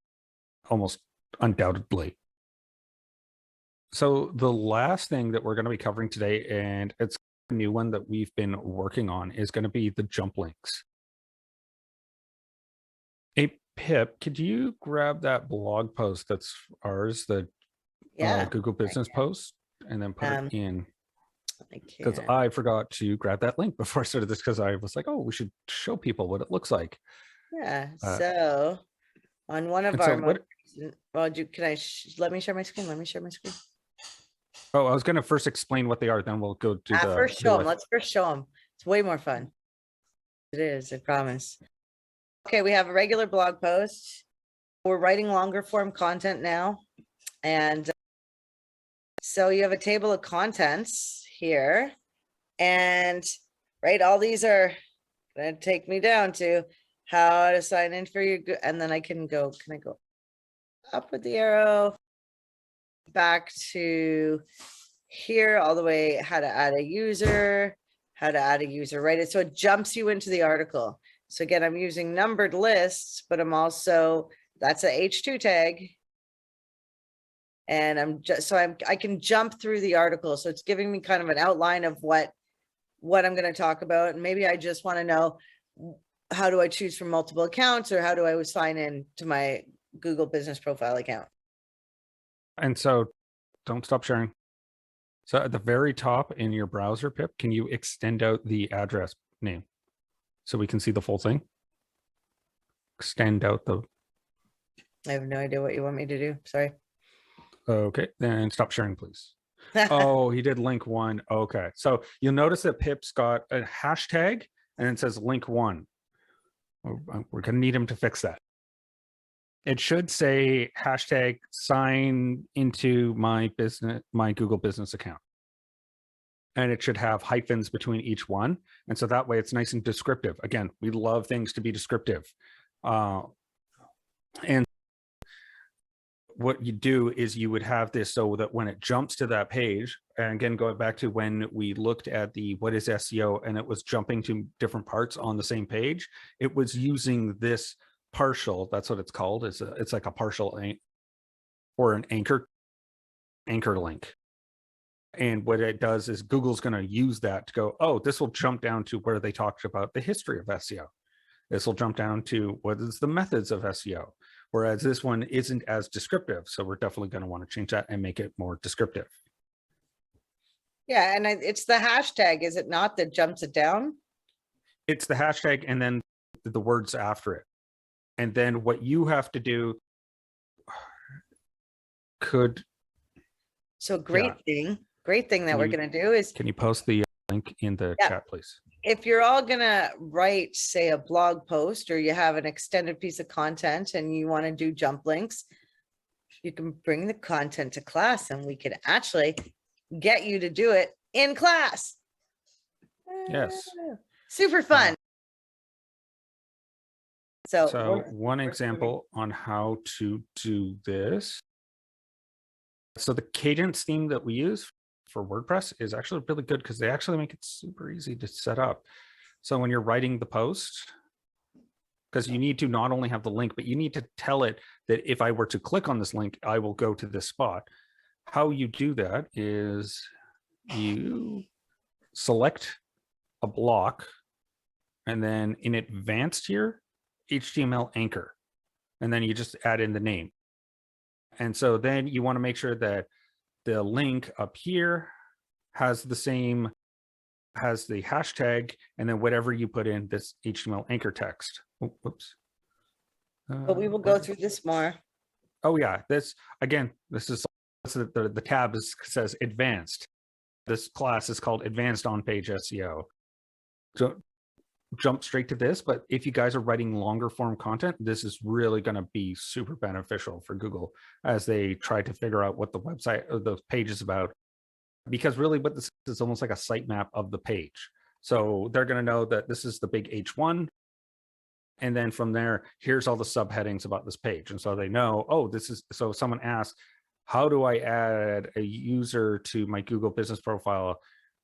almost undoubtedly. So the last thing that we're going to be covering today, and it's a new one that we've been working on, is going to be the jump links. Hey, Pip, could you grab that blog post that's ours, the Google Business post, and then put it in? Because I forgot to grab that link before I started this, because I was like, oh, we should show people what it looks like. Yeah. So on one of our, well, can I, let me share my screen. Let me share my screen. Oh, I was going to first explain what they are, then we'll go to the first show them. Let's first show them. It's way more fun. It is, I promise. Okay, we have a regular blog post. We're writing longer form content now. And so you have a table of contents here. And right, all these are going to take me down to how to sign in for your, and then I can go up with the arrow back to here, all the way, how to add a user, right? So it jumps you into the article. So again, I'm using numbered lists, but I'm also, that's a H2 tag. And I'm just, so I can jump through the article. So it's giving me kind of an outline of what I'm going to talk about. And maybe I just want to know, how do I choose from multiple accounts, or how do I sign in to my Google business profile account? And so don't stop sharing. So at the very top in your browser, Pip, can you extend out the address name so we can see the full thing? Extend out the... I have no idea what you want me to do. Sorry. Okay, then stop sharing, please. Oh, he did link one. Okay, so you'll notice that Pip's got a hashtag and it says link one. We're going to need him to fix that. It should say hashtag sign into my Google business account. And it should have hyphens between each one. And so that way it's nice and descriptive. Again, we love things to be descriptive. And what you do is you would have this so that when it jumps to that page, and again, going back to when we looked at the what is SEO, and it was jumping to different parts on the same page, it was using this partial, that's what it's called. It's like a partial or an anchor link. And what it does is Google's going to use that to go, oh, this will jump down to where they talked about the history of SEO. This will jump down to what is the methods of SEO, whereas this one isn't as descriptive. So we're definitely going to want to change that and make it more descriptive. Yeah, and it's the hashtag, is it not, that jumps it down? It's the hashtag and then the words after it. And then what you have to do So great thing that we're going to do is... Can you post the link in the chat, please? If you're all going to write, say, a blog post, or you have an extended piece of content and you want to do jump links, you can bring the content to class and we could actually get you to do it in class. Yes. Super fun. So one example on how to do this. So the cadence theme that we use for WordPress is actually really good because they actually make it super easy to set up. So when you're writing the post, because you need to not only have the link, but you need to tell it that if I were to click on this link, I will go to this spot. How you do that is you select a block, and then in advanced here, HTML anchor, and then you just add in the name. And so then you want to make sure that the link up here has the hashtag, and then whatever you put in this HTML anchor text. Oh, whoops. But we will go through this more. Oh yeah, this is the tab says advanced. This class is called Advanced On-Page SEO. So jump straight to this, but if you guys are writing longer form content, this is really going to be super beneficial for Google as they try to figure out what the website or the page is about, because really what this is almost like a sitemap of the page. So they're going to know that this is the big H1, and then from there, here's all the subheadings about this page. And so they know, oh, this is, so someone asks, how do I add a user to my Google business profile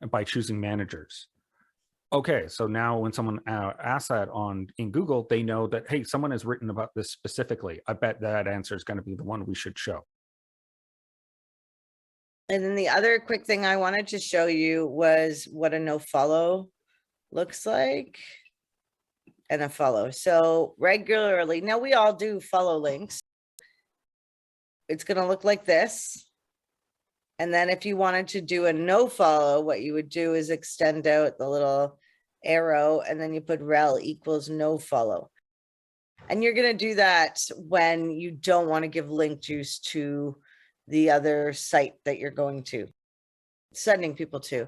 by choosing managers? Okay, so now when someone asks that in Google, they know that, hey, someone has written about this specifically. I bet that answer is going to be the one we should show. And then the other quick thing I wanted to show you was what a no follow looks like. And a follow. So regularly, now we all do follow links. It's going to look like this. And then if you wanted to do a no follow, what you would do is extend out the little arrow and then you put rel equals no follow. And you're going to do that when you don't want to give link juice to the other site that you're going to, sending people to.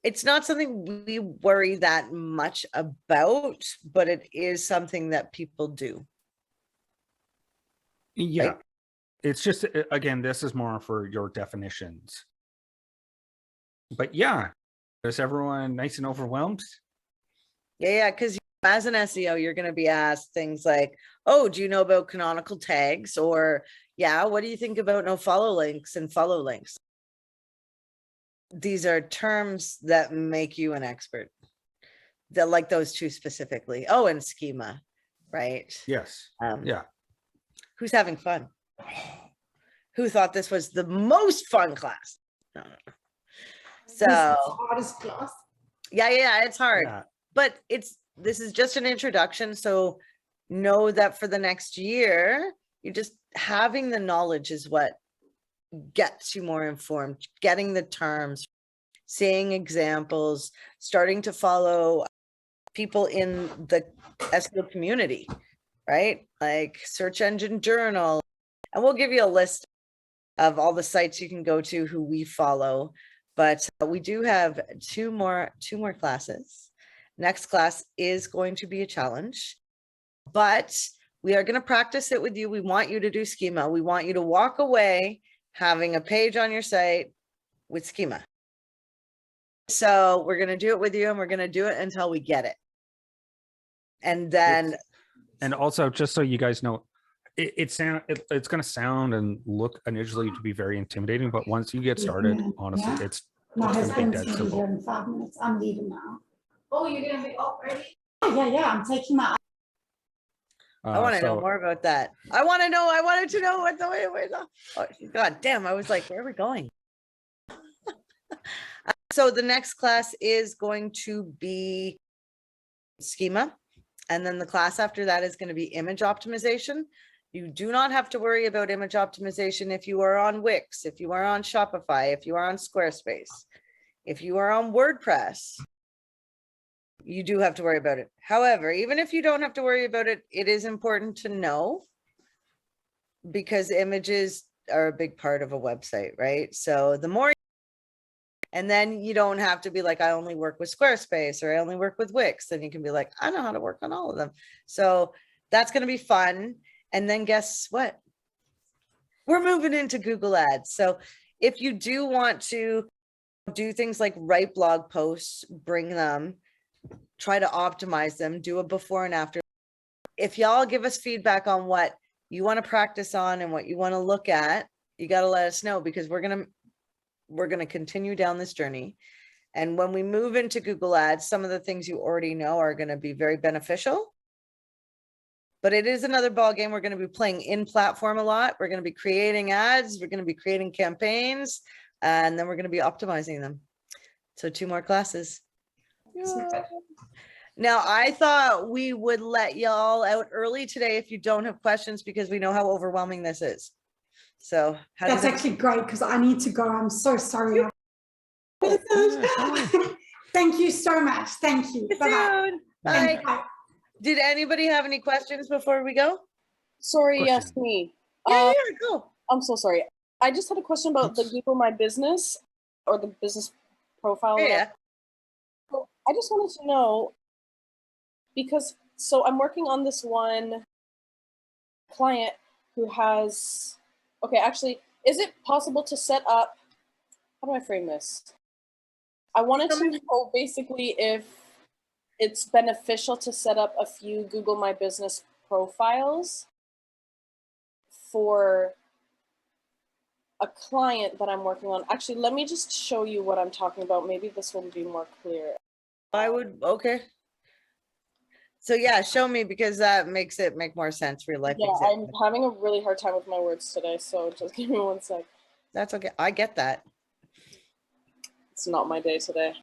It's not something we worry that much about, but it is something that people do. Yeah. Right? It's just, again, this is more for your definitions. But yeah, is everyone nice and overwhelmed? Yeah, because as an SEO, you're going to be asked things like, oh, do you know about canonical tags? Or, yeah, what do you think about no follow links and follow links? These are terms that make you an expert. That like those two specifically. Oh, and schema, right? Yes. Yeah. Who's having fun? Who thought this was the most fun class? No. So hardest class. Yeah, it's hard. Yeah. But this is just an introduction. So know that for the next year, you just having the knowledge is what gets you more informed, getting the terms, seeing examples, starting to follow people in the SEO community, right? Like Search Engine Journal. And we'll give you a list of all the sites you can go to who we follow. But we do have two more classes. Next class is going to be a challenge, but we are going to practice it with you. We want you to do schema. We want you to walk away having a page on your site with schema. So we're going to do it with you and we're going to do it until we get it. And then, and also just so you guys know, it's going to sound and look initially to be very intimidating, but once you get started, honestly, Yeah. it's My going to be husband's dead gonna be simple. here in 5 minutes. I'm leaving now. Oh, you're gonna be up already? Yeah. I'm taking my. I want to know more about that. I wanted to know what the way was. Oh, God damn. I was like, where are we going? So the next class is going to be schema. And then the class after that is going to be image optimization. You do not have to worry about image optimization if you are on Wix, if you are on Shopify, if you are on Squarespace, if you are on WordPress. You do have to worry about it. However, even if you don't have to worry about it, it is important to know because images are a big part of a website, right? So the more, and then you don't have to be like, I only work with Squarespace or I only work with Wix. Then you can be like, I know how to work on all of them. So that's going to be fun. And then guess what? We're moving into Google Ads. So if you do want to do things like write blog posts, bring them, try to optimize them, do a before and after. If y'all give us feedback on what you want to practice on and what you want to look at, you got to let us know because we're going to continue down this journey. And when we move into Google Ads, some of the things you already know are going to be very beneficial. But it is another ball game. We're going to be playing in platform a lot. We're going to be creating ads. We're going to be creating campaigns, and then we're going to be optimizing them. So 2 more classes. Yeah. Now, I thought we would let y'all out early today if you don't have questions, because we know how overwhelming this is. So That's actually great because I need to go. I'm so sorry. Thank you so much. Thank you. Bye. Bye. Bye. Did anybody have any questions before we go? Sorry, Question. yes, me. Yeah, go. I'm so sorry. I just had a question about the Google My Business or the business profile. Yeah. So I just wanted to know, because so I'm working on this one client who has, okay, actually, is it possible to set up, how do I frame this? I wanted to know basically if it's beneficial to set up a few Google My Business profiles for a client that I'm working on. Actually, let me just show you what I'm talking about. Maybe this will be more clear. I would, okay. So yeah, show me, because that makes it make more sense, real life Yeah, example. I'm having a really hard time with my words today, so just give me one sec. That's okay. I get that. It's not my day today.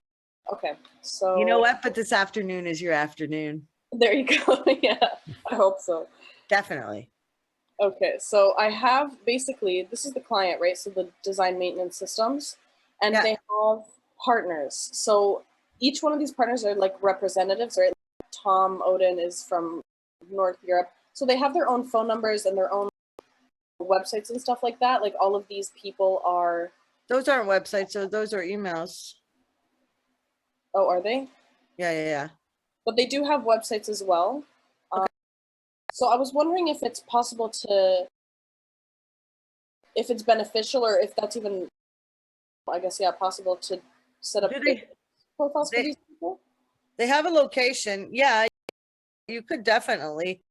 Okay, so You know what? But this afternoon is your afternoon. there you go. Yeah, I hope so. Definitely. Okay, so I have basically, this is the client, right? So the design maintenance systems, and Yeah. they have partners. So each one of these partners are like representatives, right? Tom Odin is from North Europe. So they have their own phone numbers and their own websites and stuff like that. Like all of these people are, Those aren't websites, so those are emails. oh, are they? Yeah. But they do have websites as well. So I was wondering if it's possible to, if it's beneficial or if that's even, I guess, yeah, possible to set up Do they- profiles for they- these people. They have a location. Yeah, you could definitely.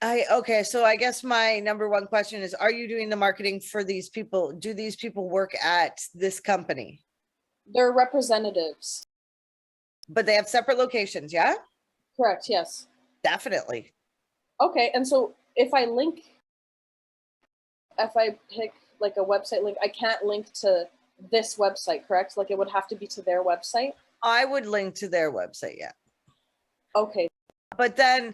Okay, so I guess my number one question is, are you doing the marketing for these people? Do these people work at this company? They're representatives. But they have separate locations, yeah? Correct, yes. Definitely. Okay, and so if I pick like a website link, I can't link to this website, correct? Like it would have to be to their website? I would link to their website, yeah. Okay. But then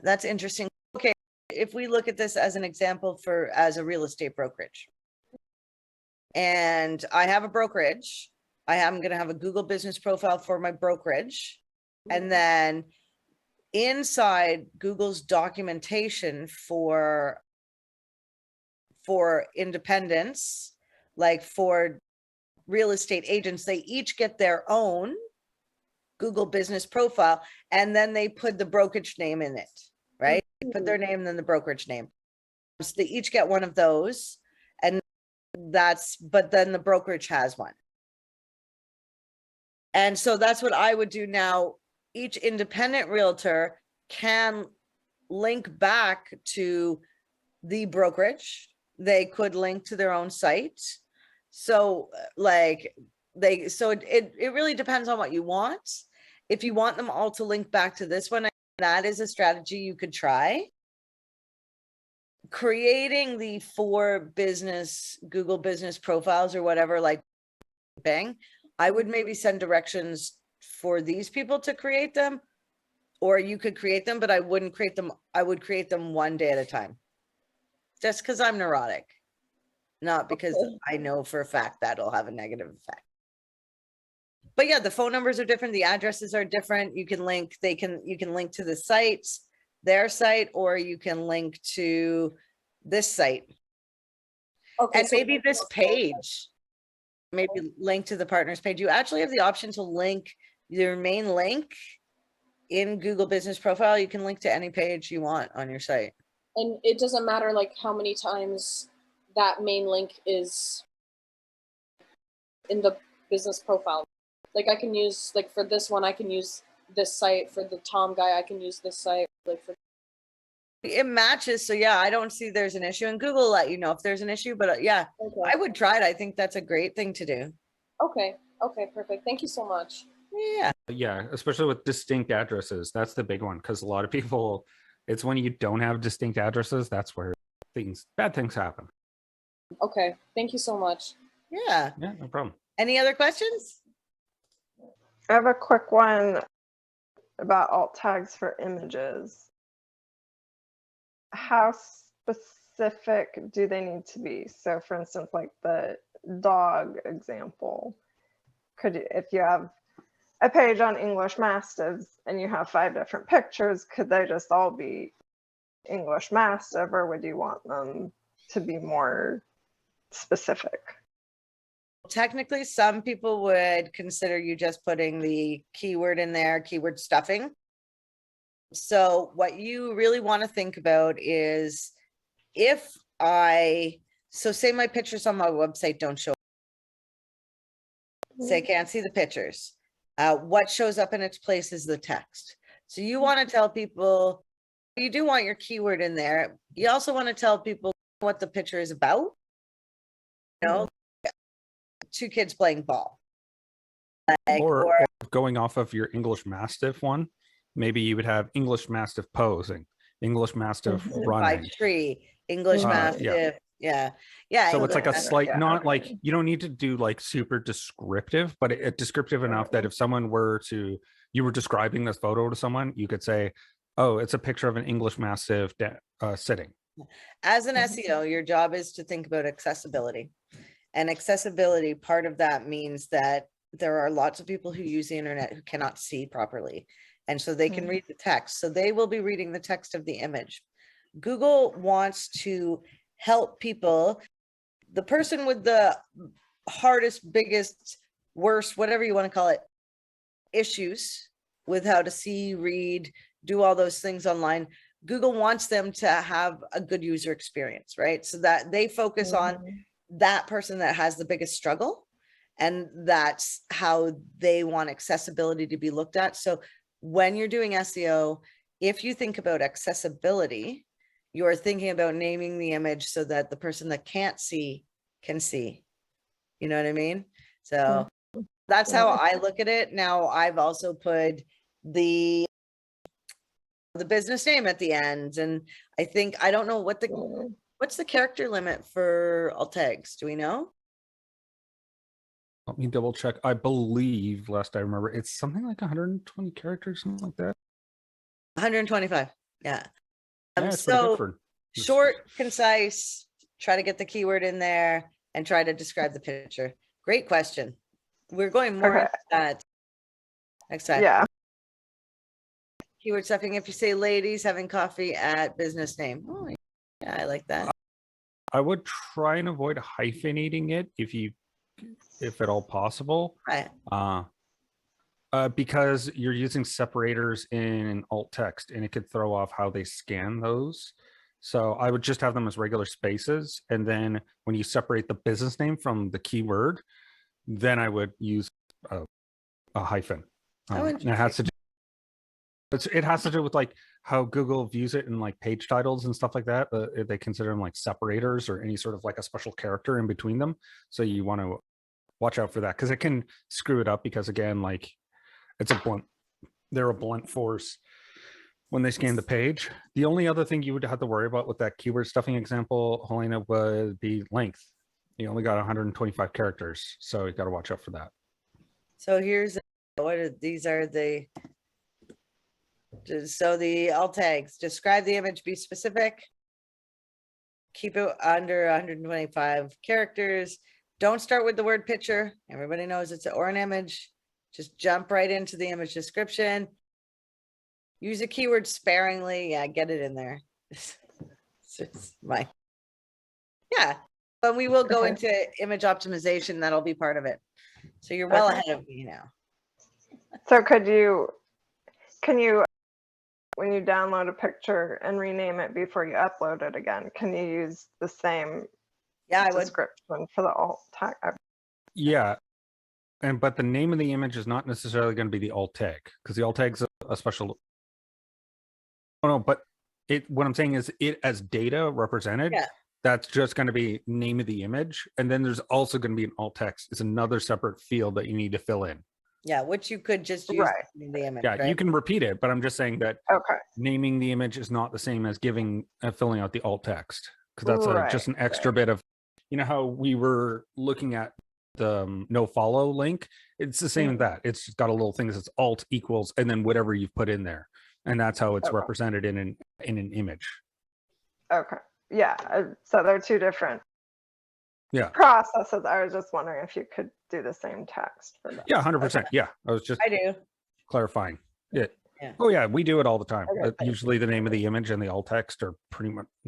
that's interesting. Okay, if we look at this as an example as a real estate brokerage, and I have a brokerage, I am going to have a Google business profile for my brokerage. And then inside Google's documentation for independents, like for real estate agents, they each get their own Google business profile, and then they put the brokerage name in it, right? They put their name and then the brokerage name. So they each get one of those, and but then the brokerage has one. And so that's what I would do now. Each independent realtor can link back to the brokerage. They could link to their own site. So like it really depends on what you want. If you want them all to link back to this one, that is a strategy you could try. Creating the 4 business Google business profiles or whatever, like bang, I would maybe send directions for these people to create them, or you could create them, but I wouldn't create them. I would create them one day at a time, just because I'm neurotic, not because I know for a fact that'll have a negative effect. But yeah, the phone numbers are different. The addresses are different. You can link, you can link to the sites, their site, or you can link to this site. Okay, And so maybe this page, maybe link to the partners page. You actually have the option to link your main link in Google business profile. You can link to any page you want on your site. and it doesn't matter like how many times that main link is in the business profile. Like I can use, like for this one, I can use this site. For the Tom guy, I can use this site. Like for It matches. So yeah, I don't see there's an issue, and Google will let you know if there's an issue, but yeah, okay. I would try it. I think that's a great thing to do. Okay, perfect. Thank you so much. Yeah, especially with distinct addresses. That's the big one, because a lot of people, it's when you don't have distinct addresses, that's where bad things happen. Okay, thank you so much. Yeah, no problem. Any other questions? I have a quick one about alt tags for images. How specific do they need to be? So for instance, like the dog example, if you have a page on English Mastiffs and you have 5 different pictures, could they just all be English Mastiff, or would you want them to be more specific? Technically, some people would consider you just putting the keyword in there, keyword stuffing. So what you really want to think about is, so say my pictures on my website don't show, say I can't see the pictures. What shows up in its place is the text. So you want to tell people, you do want your keyword in there. You also want to tell people what the picture is about. You know, 2 kids playing ball. Like, or going off of your English Mastiff one, maybe you would have English Mastiff posing, English Mastiff Mhm. by running. tree, English Yeah. Mastiff. Yeah. Yeah. So it's like a English slight, Yeah, not okay. like you don't need to do like super descriptive, but it descriptive enough that if someone were to, you were describing this photo to someone, you could say, oh, it's a picture of an English Mastiff sitting. As an Mhm. SEO, your job is to think about accessibility. And accessibility, part of that means that there are lots of people who use the internet who cannot see properly. And so they can read the text. So they will be reading the text of the image. Google wants to help people. The person with the hardest, biggest, worst, whatever you want to call it, issues with how to see, read, do all those things online. Google wants them to have a good user experience, right? So that they focus on that person that has the biggest struggle. And that's how they want accessibility to be looked at. So when you're doing SEO, if you think about accessibility, you're thinking about naming the image so that the person that can't see can see. You know what I mean? So that's how I look at it. Now I've also put the business name at the end. And I think, I don't know what's the character limit for alt tags? Do we know? Let me double check. I believe last I remember, it's something like 120 characters, something like that. 125. Yeah. Yeah, it's pretty good So for short, concise, try to get the keyword in there and try to describe the picture. Great question. We're going more Okay. into that next time. Yeah. Keyword stuffing. If you say ladies having coffee at business name. Oh, yeah, I like that. I would try and avoid hyphenating it if at all possible. Right. Because you're using separators in alt text and it could throw off how they scan those. So I would just have them as regular spaces. And then when you separate the business name from the keyword, then I would use a hyphen. And it has to do, it has to do with like how Google views it in like page titles and stuff like that. They consider them like separators or any sort of like a special character in between them. So you want to watch out for that because it can screw it up because again, like it's a blunt, they're a blunt force when they scan the page. The only other thing you would have to worry about with that keyword stuffing example, Helena, would be length. You only got 125 characters, so you got to watch out for that. So here's these are the so the alt tags. Describe the image, be specific. Keep it under 125 characters. Don't start with the word picture. Everybody knows it's or an image. Just jump right into the image description. Use a keyword sparingly. Yeah, get it in there. It's just yeah. But we will go into image optimization. That'll be part of it. So you're well ahead of me now. So can you, when you download a picture and rename it before you upload it again, can you use the same Yeah, I would. description for the alt tag? Yeah. But the name of the image is not necessarily going to be the alt tag because the alt tag's a special. Oh no, but what I'm saying is it as data represented. Yeah. That's just going to be name of the image. And then there's also going to be an alt text. It's another separate field that you need to fill in. Yeah, which you could just use Right. the image. Yeah, right? you can repeat it, but I'm just saying that Okay. naming the image is not the same as giving filling out the alt text because that's just an extra bit of, you know, how we were looking at the no follow link. It's the same as that. It's got a little thing that says alt equals and then whatever you've put in there, and that's how it's represented in an image. Okay. Yeah. So they're two different processes. I was just wondering if you could do the same text for them. Yeah, 100%. Yeah, I was just I do. clarifying it. Yeah. Oh yeah, we do it all the time. Okay. Usually the name of the image and the alt text are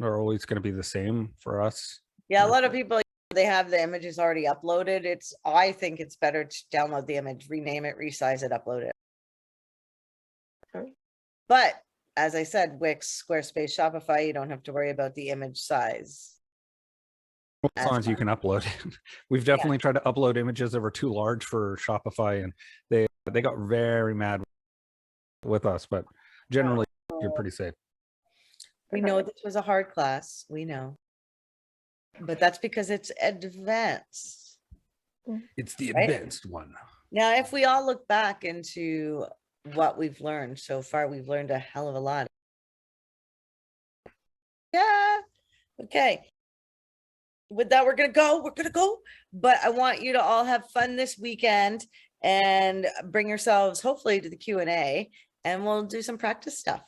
are always going to be the same for us. Yeah, a lot of people, they have the images already uploaded. I think it's better to download the image, rename it, resize it, upload it. Okay. But as I said, Wix, Squarespace, Shopify, you don't have to worry about the image size. As long as you can upload it. We've definitely tried to upload images that were too large for Shopify and they got very mad with us, but generally you're pretty safe. We know this was a hard class. We know. but that's because it's advanced. It's the Right. advanced one. Now, if we all look back into what we've learned so far, we've learned a hell of a lot. Yeah. Okay. With that, we're gonna go. But I want you to all have fun this weekend and bring yourselves hopefully to the Q&A, and we'll do some practice stuff.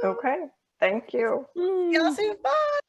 Okay. Thank you. See y'all soon. Bye.